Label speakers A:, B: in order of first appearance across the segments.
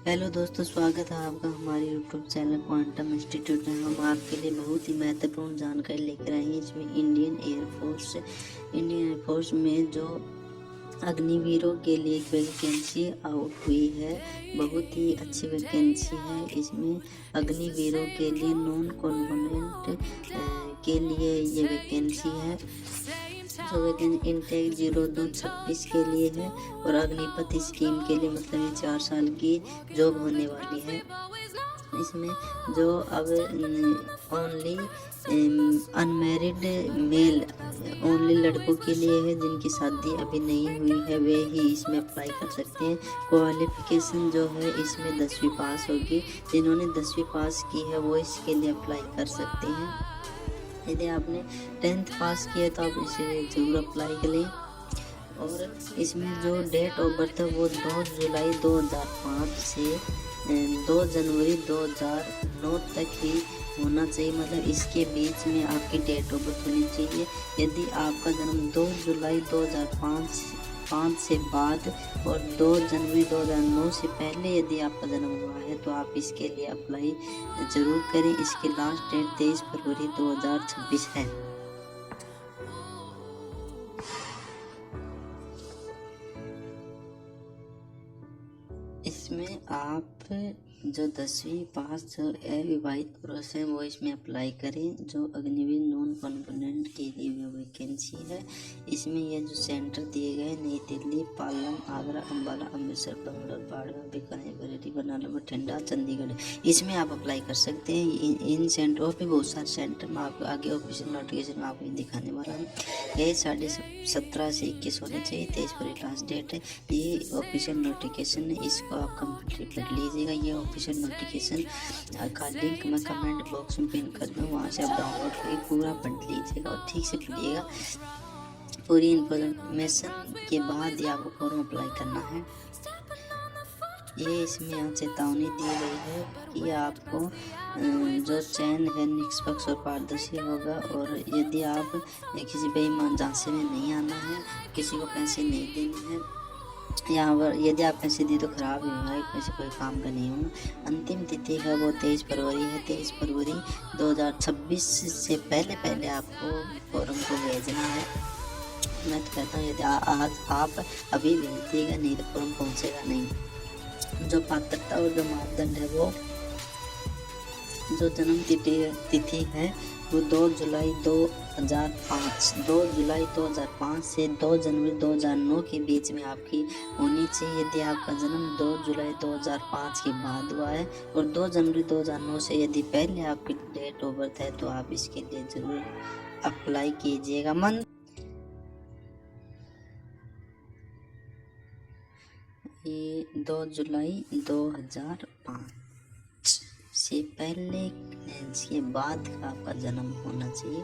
A: Hello दोस्तों, स्वागत है आपका हमारे यूट्यूब चैनल क्वांटम इंस्टीट्यूट में। हम आपके लिए बहुत ही महत्वपूर्ण जानकारी लेकर आए हैं। इसमें इंडियन एयरफोर्स में जो अग्निवीरों के लिए एक वैकेंसी आउट हुई है, बहुत ही अच्छी वैकेंसी है। इसमें अग्निवीरों के लिए नॉन कॉम्पोनेंट के लिए ये वैकेंसी है। जो वैकेंसी इनटेक 0226 के लिए है और अग्निपथ स्कीम के लिए, मतलब ये 4 साल की जॉब होने वाली है। इसमें जो अब ओनली अनमैरिड मेल, ओनली लड़कों के लिए है जिनकी शादी अभी नहीं हुई है, वे ही इसमें अप्लाई कर सकते हैं। क्वालिफिकेशन जो है इसमें 10वीं पास होगी। जिन्होंने 10वीं पास की है वो इसके लिए अप्लाई कर सकते हैं। यदि आपने 10th पास किया तो आप इसे ज़रूर अप्लाई करें। और इसमें जो डेट ऑफ बर्थ है वो 2 जुलाई 2005 से 2 जनवरी 2009 तक ही होना चाहिए। मतलब इसके बीच में आपकी डेट ऑफ बर्थ होनी चाहिए। यदि आपका जन्म 2 जुलाई 2005 से बाद और 2 जनवरी 2009 से पहले यदि आपका जन्म हुआ है तो आप इसके लिए अप्लाई ज़रूर करें। इसकी लास्ट डेट 23 फरवरी 2026 है। इसमें आप जो 10वीं पास जो अविवाहित पुरुष हैं वो इसमें अप्लाई करें। जो अग्निवीर नॉन कॉम्पोनेंट के लिए वो वैकेंसी है। इसमें ये जो सेंटर दिए गए नई दिल्ली, पालम, आगरा, अम्बाला, अमृतसर, बंगलोर, बाड़मेर, बीकानेर, बरेली, बनारस, बठिंडा, चंडीगढ़, इसमें आप अप्लाई कर सकते हैं। इन सेंटरों पर बहुत सारे सेंटर में आपको आगे ऑफिशियल नोटिफिकेशन में आपको दिखाने वाला हूँ। ये 17.5 से 21 होने चाहिए। 23 फरवरी लास्ट डेट है। ये ऑफिशियल नोटिफिकेशन है, इसको आप कंप्लीट कर लीजिएगा। ये ऑफिशियल नोटिफिकेशन का लिंक मैं कमेंट बॉक्स में पिन कर दूँ, वहाँ से आप डाउनलोड करके पूरा पढ़ लीजिएगा और ठीक से पढ़िएगा। पूरी इन्फॉर्मेशन के बाद ही आपको फॉर्म अप्लाई करना है। ये इसमें यहाँ चेतावनी दी गई है कि आपको जो चयन है निष्पक्ष और पारदर्शी होगा। और यदि आप किसी बेईमान झांसे में नहीं आना है, किसी को पैसे नहीं देने हैं, यहाँ पर यदि आप पैसे दी तो खराब ही होगा, पैसे कोई काम का नहीं होगा। अंतिम तिथि है वो 23 फरवरी है। 23 फरवरी 2026 से पहले आपको फॉर्म को भेजना है। मैं तो कहता हूँ यदि आज आप अभी भेज दिएगा, नहीं तो फॉर्म पहुँचेगा नहीं। जो पात्रता और जो मापदंड है वो जो जन्म तिथि है वो 2 जुलाई 2005 से 2 जनवरी 2009 के बीच में आपकी होनी चाहिए। यदि आपका जन्म 2 जुलाई 2005 के बाद हुआ है और 2 जनवरी 2009 से यदि पहले आपकी डेट ऑफ बर्थ है तो आप इसके लिए ज़रूर अप्लाई कीजिएगा। ये 2 जुलाई 2005 से पहले इसके बाद का आपका जन्म होना चाहिए।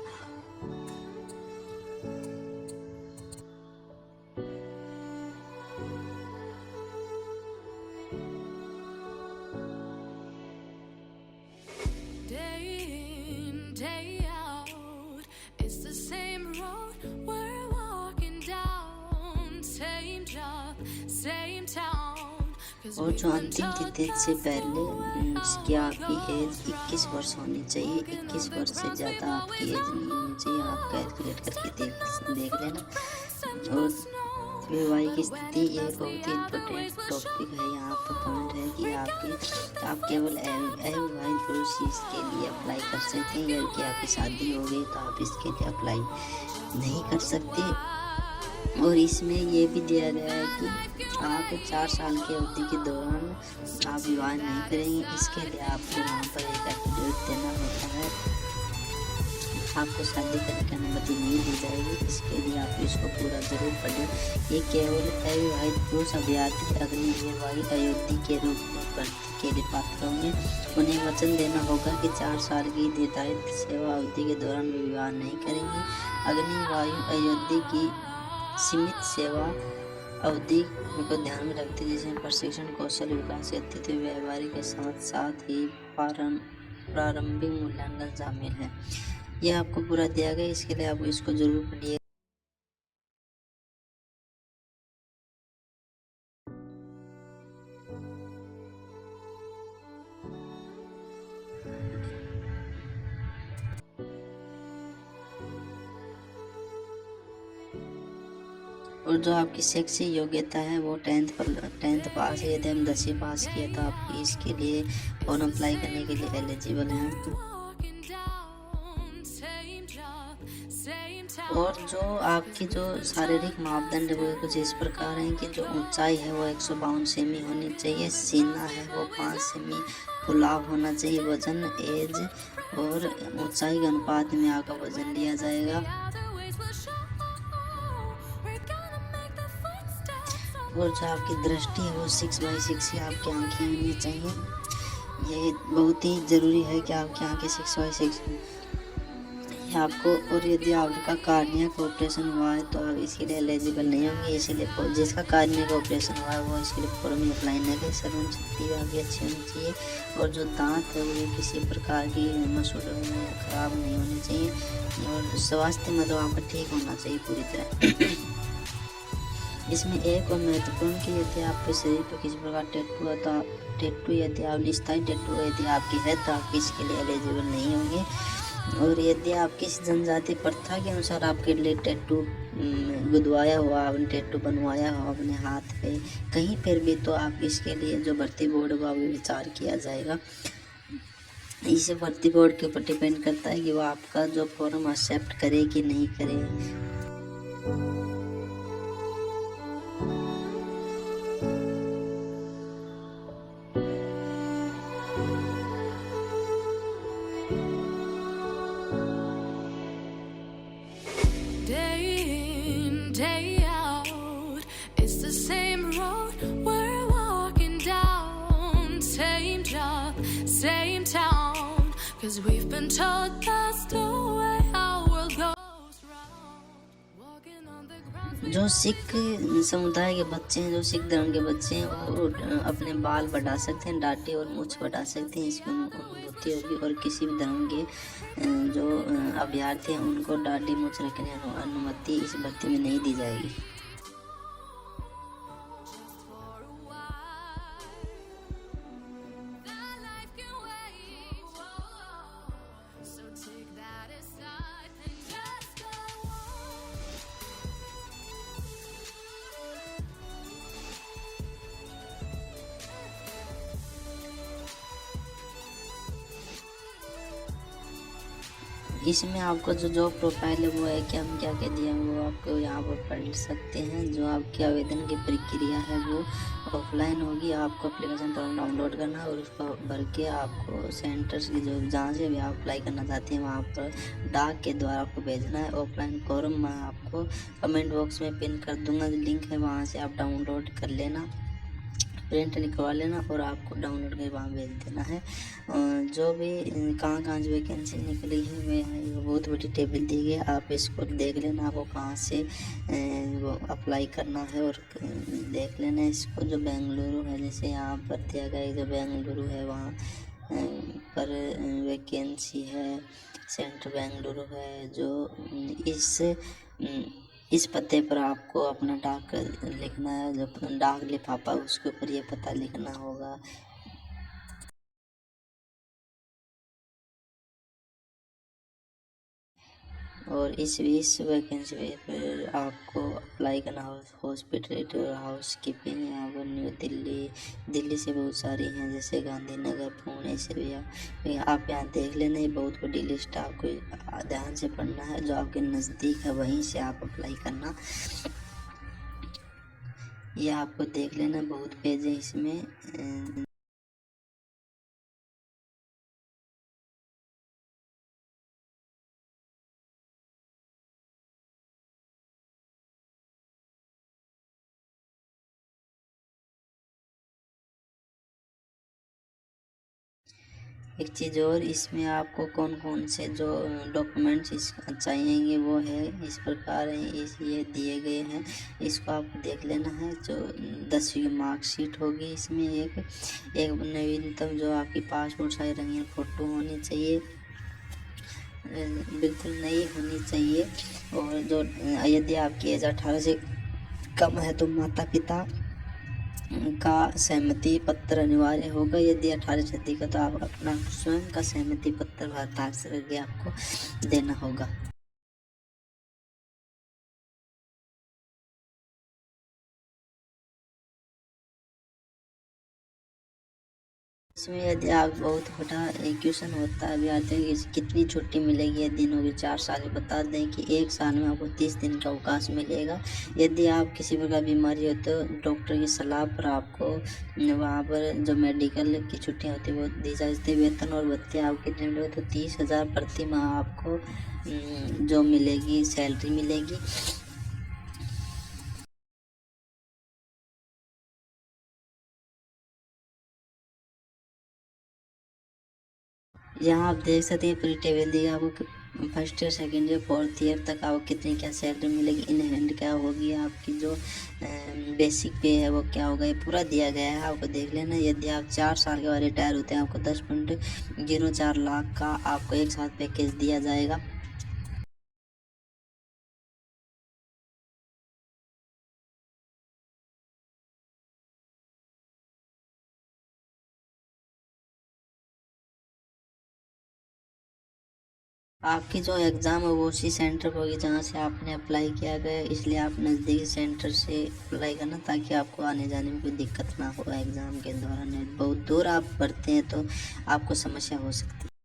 A: और जो अंतिम तिथि से पहले की आपकी एज 21 वर्ष होनी चाहिए। 21 वर्ष से ज़्यादा आपकी एज नहीं होनी चाहिए। आप कैलकुलेट करके देख लेना। और वैवाहिक की स्थिति ये बहुत ही इम्पोर्टेंट टॉपिक है। यहाँ पर पॉइंट है कि आप केवल अविवाहित पुरुष इसके लिए अप्लाई कर सकते हैं। यदि आपकी शादी हो गई तो आप इसके लिए अप्लाई नहीं कर सकते। और इसमें ये भी दिया गया है कि आप 4 साल की अवधि के दौरान आप विवाह नहीं करेंगे। इसके लिए आपको वहाँ पर एक एफिडेविट देना होता है। आपको शादी करने की अनुमति नहीं दी जाएगी। इसके लिए आप इसको पूरा जरूर पढ़ें। ये केवल अविवाहित पुरुष अभ्यर्थी अग्निवीर वायु अयोध्या के रूप में भर्ती के लिए पात्र होंगे। उन्हें वचन देना होगा कि 4 साल की निर्धारित सेवा अवधि के दौरान वे विवाह नहीं करेंगे। अग्निवायु अयोध्या की सीमित सेवा अवधि को ध्यान में रखते हुए जिसमें प्रशिक्षण, कौशल विकास, अतिथि व्यवहार के साथ साथ ही प्रारंभिक मूल्यांकन शामिल है। यह आपको पूरा दिया गया, इसके लिए आप इसको जरूर पढ़िए। और जो आपकी शैक्षिक योग्यता है वो टेंथ पास है। यदि हम 10वीं पास किया तो आप इसके लिए फॉर्म अप्लाई करने के लिए एलिजिबल हैं। और जो आपकी जो शारीरिक मापदंड है वो कुछ इस प्रकार हैं कि जो ऊंचाई है वो 152 सेमी होनी चाहिए, सीना है वो 5 सेमी फुलाव होना चाहिए, वजन एज और ऊंचाई के अनुपात में आपका वजन लिया जाएगा। और जो आपकी दृष्टि है वो 6/6 की आपकी आंखें होनी चाहिए। ये बहुत ही ज़रूरी है कि आपकी आंखें 6/6 आपको। और यदि आपका कार्निया का ऑपरेशन हुआ है तो आप इसके लिए एलिजिबल नहीं होंगे। इसीलिए जिसका कार्निया का ऑपरेशन हुआ है वो इसके लिए फॉर्म अप्लाई न करें। श्रवण शक्ति आपकी अच्छी होनी चाहिए और जो दांत है वो किसी प्रकार की मसूर खराब नहीं होनी चाहिए और स्वास्थ्य मतलब आपका ठीक होना चाहिए पूरी तरह। इसमें एक और महत्वपूर्ण कि यदि आपके शरीर पर किसी प्रकार टैटू है तो टैटू यदि आप स्थायी टैटू यदि आपकी है तो आप इसके लिए एलिजिबल नहीं होंगे। और यदि आप किसी जनजाति प्रथा के अनुसार आपके लिए टैटू गुदवाया हुआ, आपने टैटू बनवाया हुआ अपने हाथ पे कहीं पर भी, तो आप इसके लिए जो भर्ती बोर्ड होगा वो विचार किया जाएगा। इसे भर्ती बोर्ड के ऊपर डिपेंड करता है कि वो आपका जो फॉर्म एक्सेप्ट करे कि नहीं करे।
B: Day out, it's the same road we're walking down, same job, same town, 'cause we've been told that's the way our world goes round, walking on the ground.
A: जो सिख समुदाय के बच्चे हैं, जो सिख धर्म के बच्चे हैं वो अपने बाल बढ़ा सकते हैं, दाढ़ी और मूछ बढ़ा सकते हैं, इसकी अनुभूति होगी। और किसी भी धर्म के जो अभ्यर्थी हैं उनको दाढ़ी मूछ रखने अनुमति इस भर्ती में नहीं दी जाएगी। इसमें आपको जो जॉब प्रोफाइल है वो है कि हम क्या क्या दिया वो आपको यहाँ पर पढ़ सकते हैं। जो आपकी आवेदन की प्रक्रिया है वो ऑफलाइन होगी। आपको एप्लीकेशन फॉर्म डाउनलोड करना है और उसको भर के आपको सेंटर्स की जो जहाँ से भी आप अप्लाई करना चाहते हैं वहाँ पर डाक के द्वारा आपको भेजना है। ऑफलाइन फॉर्म मैं आपको कमेंट बॉक्स में पिन कर दूँगा, लिंक है वहाँ से आप डाउनलोड कर लेना, प्रिंट निकलवा लेना और आपको डाउनलोड करके वहाँ भेज देना है। जो भी कहाँ कहाँ से वैकेंसी निकली है वे बहुत बड़ी टेबल दी गई है, आप इसको देख लेना आपको कहाँ से वो अप्लाई करना है और देख लेना इसको। जो बेंगलुरु है, जैसे यहाँ पर दिया गया जो बेंगलुरु है वहाँ पर वैकेंसी है, सेंटर बेंगलुरु है। जो इस पते पर आपको अपना डाक लिखना है, जो डाक लिफाफा उसके ऊपर ये पता लिखना होगा। और इस वैकेंसी पर आपको अप्लाई करना हॉस्पिटल हाउस कीपिंग यहाँ पर न्यू दिल्ली से बहुत सारी हैं, जैसे गांधीनगर, पुणे से भी आप यहाँ देख लेना। ये बहुत बड़ी लिस्ट आपको ध्यान से पढ़ना है, जो आपके नज़दीक है वहीं से आप अप्लाई करना। ये आपको देख लेना, बहुत पेज है इसमें। एक चीज़ और, इसमें आपको कौन कौन से जो डॉक्यूमेंट्स चाहिएंगे वो है इस प्रकार है, ये दिए गए हैं, इसको आपको देख लेना है। जो 10वीं की मार्कशीट होगी, इसमें एक नवीनतम जो आपकी पासपोर्ट साइज रंगीन फ़ोटो होनी चाहिए, बिल्कुल नई होनी चाहिए। और जो यदि आपकी एज 18 से कम है तो माता पिता का सहमति पत्र अनिवार्य होगा। यदि 18 से अधिक है तो आप अपना स्वयं का सहमति पत्र हस्ताक्षर करके आपको देना होगा। इसमें यदि आप बहुत बड़ा क्वेश्चन होता है अभ्यर्थियों की कितनी छुट्टी मिलेगी यदि दिन होगी 4 साल, बता दें कि 1 साल में आपको 30 दिन का अवकाश मिलेगा। यदि आप किसी प्रकार बीमारी हो तो डॉक्टर की सलाह पर आपको वहाँ पर जो मेडिकल की छुट्टियाँ होती है वो दी जा सकती है। वेतन और भत्ते आपको कितने मिलेगा तो 30,000 प्रति माह आपको जो मिलेगी सैलरी मिलेगी। यहाँ आप देख सकते हैं पूरी टेबल दी आपको first year second year fourth year तक आपको कितनी क्या सैलरी मिलेगी, इन हैंड क्या होगी, आपकी जो बेसिक पे है वो क्या होगा, ये पूरा दिया गया है, आपको देख लेना। यदि आप 4 साल के बाद रिटायर होते हैं आपको 10.04 लाख का आपको एक साथ पैकेज दिया जाएगा। आपकी जो एग्ज़ाम है वो उसी सेंटर पर होगी जहाँ से आपने अप्लाई किया गया, इसलिए आप नज़दीकी सेंटर से अप्लाई करना ताकि आपको आने जाने में कोई दिक्कत ना हो एग्ज़ाम के दौरान। बहुत दूर आप पढ़ते हैं तो आपको समस्या हो सकती है।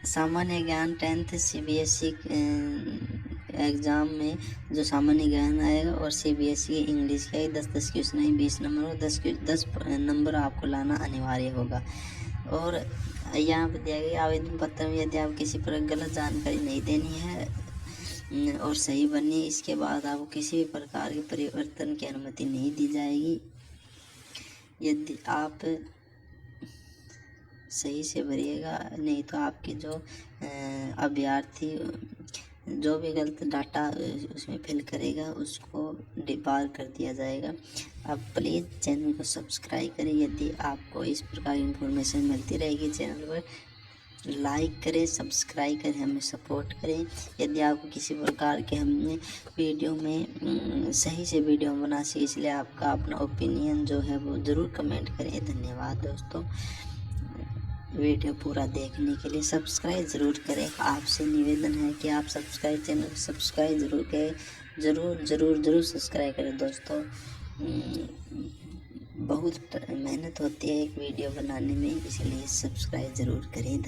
A: सामान्य ज्ञान 10th CBSE एग्ज़ाम में जो सामान्य ज्ञान आएगा और CBSE इंग्लिश का 10-10 क्वेश्चन है, 20 नंबर और 10 नंबर आपको लाना अनिवार्य होगा। और यहाँ पर दिया गया आवेदन पत्र में यदि आप किसी पर गलत जानकारी नहीं देनी है और सही बननी है, इसके बाद आपको किसी भी प्रकार के परिवर्तन की अनुमति नहीं दी जाएगी। यदि आप सही से भरिएगा, नहीं तो आपके जो अभ्यर्थी जो भी गलत डाटा उसमें फिल करेगा उसको डिबार कर दिया जाएगा। आप प्लीज़ चैनल को सब्सक्राइब करें। यदि आपको इस प्रकार की इन्फॉर्मेशन मिलती रहेगी चैनल पर लाइक करें, सब्सक्राइब करें, हमें सपोर्ट करें। यदि आपको किसी प्रकार के हमने वीडियो में सही से वीडियो बना सके, इसलिए आपका अपना ओपिनियन जो है वो ज़रूर कमेंट करें। धन्यवाद दोस्तों, वीडियो पूरा देखने के लिए सब्सक्राइब ज़रूर करें। आपसे निवेदन है कि आप चैनल को सब्सक्राइब ज़रूर करें, ज़रूर सब्सक्राइब करें दोस्तों। बहुत मेहनत होती है एक वीडियो बनाने में, इसलिए सब्सक्राइब ज़रूर करें।